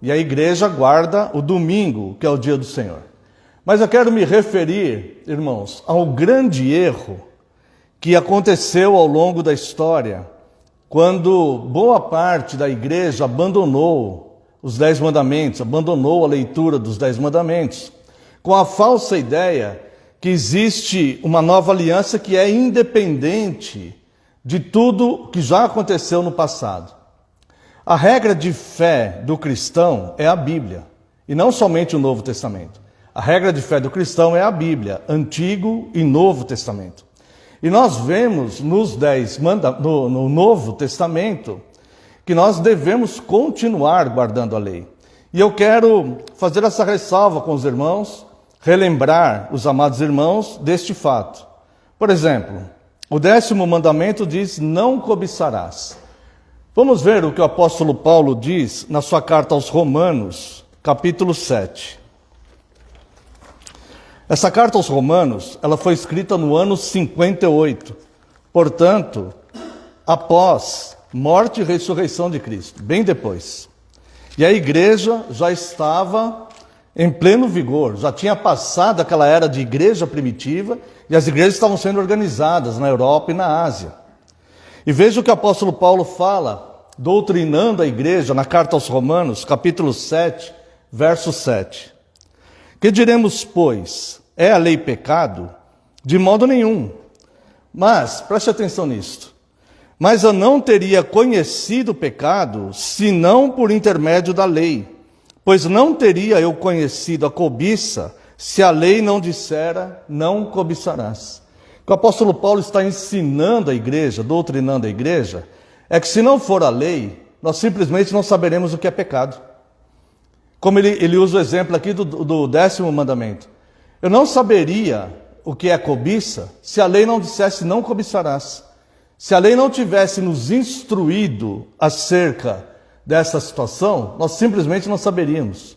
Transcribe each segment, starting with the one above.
e a igreja guarda o domingo, que é o dia do Senhor. Mas eu quero me referir, irmãos, ao grande erro que aconteceu ao longo da história, quando boa parte da igreja abandonou os 10 mandamentos, abandonou a leitura dos 10 mandamentos, com a falsa ideia que existe uma nova aliança que é independente de tudo que já aconteceu no passado. A regra de fé do cristão é a Bíblia, e não somente o Novo Testamento. A regra de fé do cristão é a Bíblia, Antigo e Novo Testamento. E nós vemos no Novo Testamento que nós devemos continuar guardando a lei. E eu quero fazer essa ressalva com os irmãos, relembrar os amados irmãos deste fato. Por exemplo, o 10º mandamento diz: não cobiçarás. Vamos ver o que o apóstolo Paulo diz na sua carta aos Romanos, capítulo 7. Essa carta aos Romanos, ela foi escrita no ano 58, portanto, após morte e ressurreição de Cristo, bem depois. E a igreja já estava em pleno vigor, já tinha passado aquela era de igreja primitiva, e as igrejas estavam sendo organizadas na Europa e na Ásia. E veja o que o apóstolo Paulo fala, doutrinando a igreja, na carta aos Romanos, capítulo 7, verso 7. Que diremos, pois? É a lei pecado? De modo nenhum. Mas, preste atenção nisto. Mas eu não teria conhecido o pecado, senão por intermédio da lei. Pois não teria eu conhecido a cobiça, se a lei não dissera, não cobiçarás. O que o apóstolo Paulo está ensinando a igreja, doutrinando a igreja, é que se não for a lei, nós simplesmente não saberemos o que é pecado. Como ele usa o exemplo aqui do 10º mandamento. Eu não saberia o que é cobiça se a lei não dissesse não cobiçarás. Se a lei não tivesse nos instruído acerca dessa situação, nós simplesmente não saberíamos.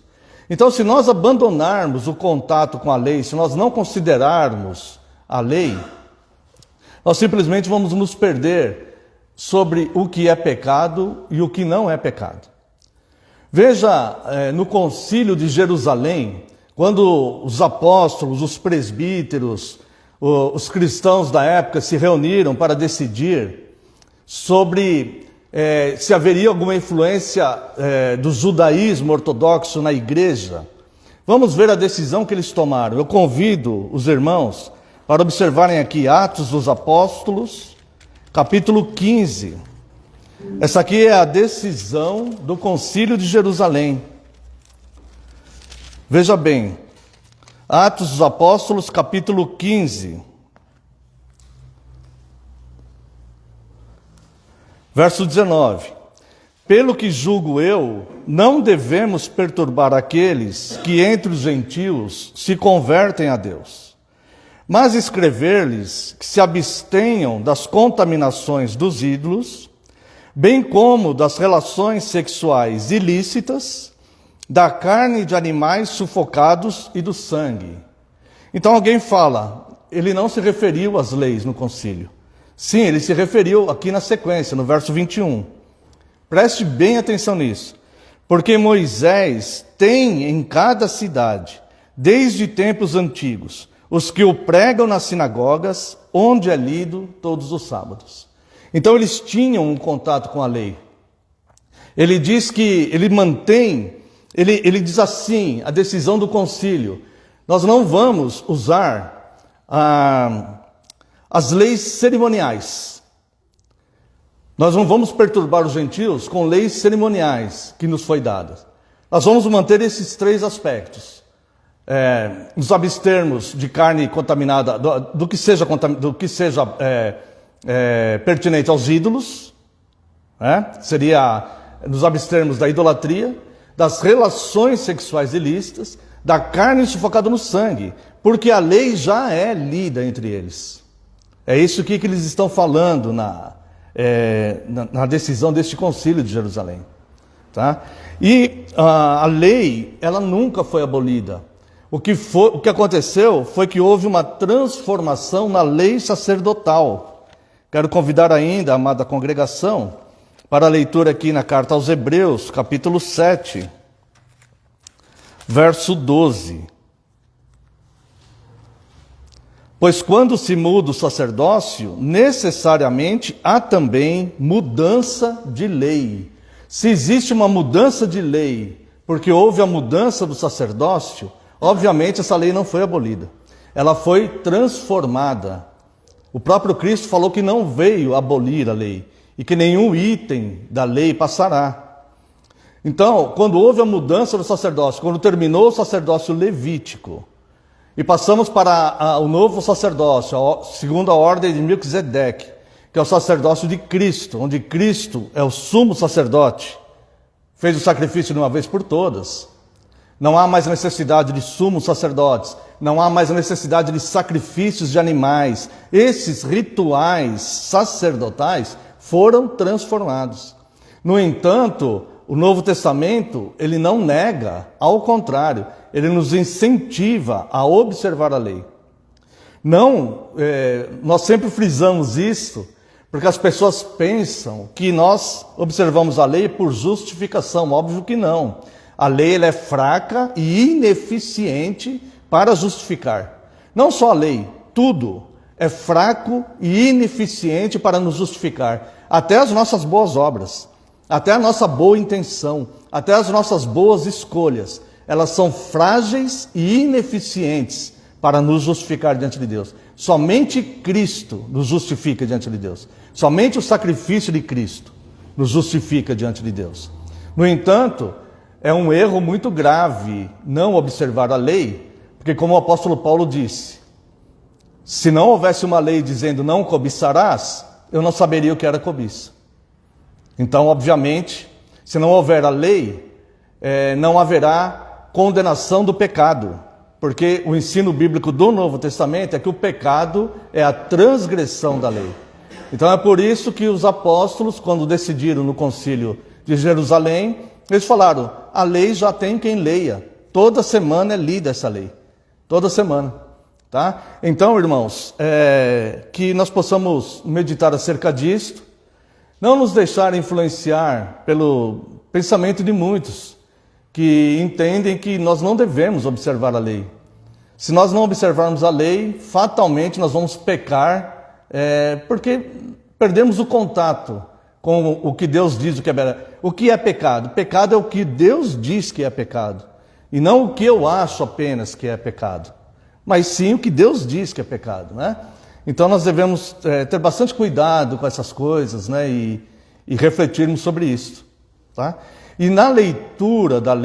Então, se nós abandonarmos o contato com a lei, se nós não considerarmos a lei, nós simplesmente vamos nos perder sobre o que é pecado e o que não é pecado. Veja, no concílio de Jerusalém, quando os apóstolos, os presbíteros, os cristãos da época se reuniram para decidir sobre se haveria alguma influência do judaísmo ortodoxo na igreja, vamos ver a decisão que eles tomaram. Eu convido os irmãos para observarem aqui Atos dos Apóstolos, capítulo 15. Essa aqui é a decisão do concílio de Jerusalém. Veja bem, Atos dos Apóstolos, capítulo 15. Verso 19. Pelo que julgo eu, não devemos perturbar aqueles que entre os gentios se convertem a Deus, mas escrever-lhes que se abstenham das contaminações dos ídolos, bem como das relações sexuais ilícitas, da carne de animais sufocados e do sangue. Então alguém fala, ele não se referiu às leis no concílio. Sim, ele se referiu aqui na sequência, no verso 21. Preste bem atenção nisso. Porque Moisés tem em cada cidade, desde tempos antigos, os que o pregam nas sinagogas, onde é lido todos os sábados. Então eles tinham um contato com a lei. Ele diz que ele mantém, ele diz assim, a decisão do concílio: nós não vamos usar as leis cerimoniais. Nós não vamos perturbar os gentios com leis cerimoniais que nos foi dadas. Nós vamos manter esses 3 aspectos. Nos abstermos de carne contaminada, do que seja pertinente aos ídolos, seria nos abstermos da idolatria, das relações sexuais ilícitas, da carne sufocada no sangue, porque a lei já é lida entre eles. É isso que eles estão falando na decisão deste concílio de Jerusalém. Tá? E a lei, ela nunca foi abolida. O que aconteceu foi que houve uma transformação na lei sacerdotal. Quero convidar ainda a amada congregação para a leitura aqui na carta aos Hebreus, capítulo 7. verso 12. Pois quando se muda o sacerdócio, necessariamente há também mudança de lei. Se existe uma mudança de lei, porque houve a mudança do sacerdócio, obviamente essa lei não foi abolida. Ela foi transformada. O próprio Cristo falou que não veio abolir a lei e que nenhum item da lei passará. Então, quando houve a mudança do sacerdócio, quando terminou o sacerdócio levítico e passamos para o novo sacerdócio, segundo a ordem de Melquisedeque, que é o sacerdócio de Cristo, onde Cristo é o sumo sacerdote, fez o sacrifício de uma vez por todas. Não há mais necessidade de sumos sacerdotes, não há mais necessidade de sacrifícios de animais. Esses rituais sacerdotais foram transformados. No entanto, o Novo Testamento, ele não nega, ao contrário, ele nos incentiva a observar a lei. Nós sempre frisamos isso, porque as pessoas pensam que nós observamos a lei por justificação. Óbvio que não. A lei ela é fraca e ineficiente para justificar. Não só a lei, tudo é fraco e ineficiente para nos justificar. Até as nossas boas obras, até a nossa boa intenção, até as nossas boas escolhas, elas são frágeis e ineficientes para nos justificar diante de Deus. Somente Cristo nos justifica diante de Deus. Somente o sacrifício de Cristo nos justifica diante de Deus. No entanto, é um erro muito grave não observar a lei, porque como o apóstolo Paulo disse, se não houvesse uma lei dizendo não cobiçarás, eu não saberia o que era cobiça. Então, obviamente, se não houver a lei, não haverá condenação do pecado, porque o ensino bíblico do Novo Testamento é que o pecado é a transgressão da lei. Então é por isso que os apóstolos, quando decidiram no concílio de Jerusalém, eles falaram, a lei já tem quem leia. Toda semana é lida essa lei. Toda semana. Tá? Então, irmãos, que nós possamos meditar acerca disto, não nos deixar influenciar pelo pensamento de muitos, que entendem que nós não devemos observar a lei. Se nós não observarmos a lei, fatalmente nós vamos pecar, porque perdemos o contato com o que Deus diz, o que é pecado. Pecado é o que Deus diz que é pecado, e não o que eu acho apenas que é pecado, mas sim o que Deus diz que é pecado, né? Então nós devemos ter bastante cuidado com essas coisas, né? E refletirmos sobre isso, tá? E na leitura da lei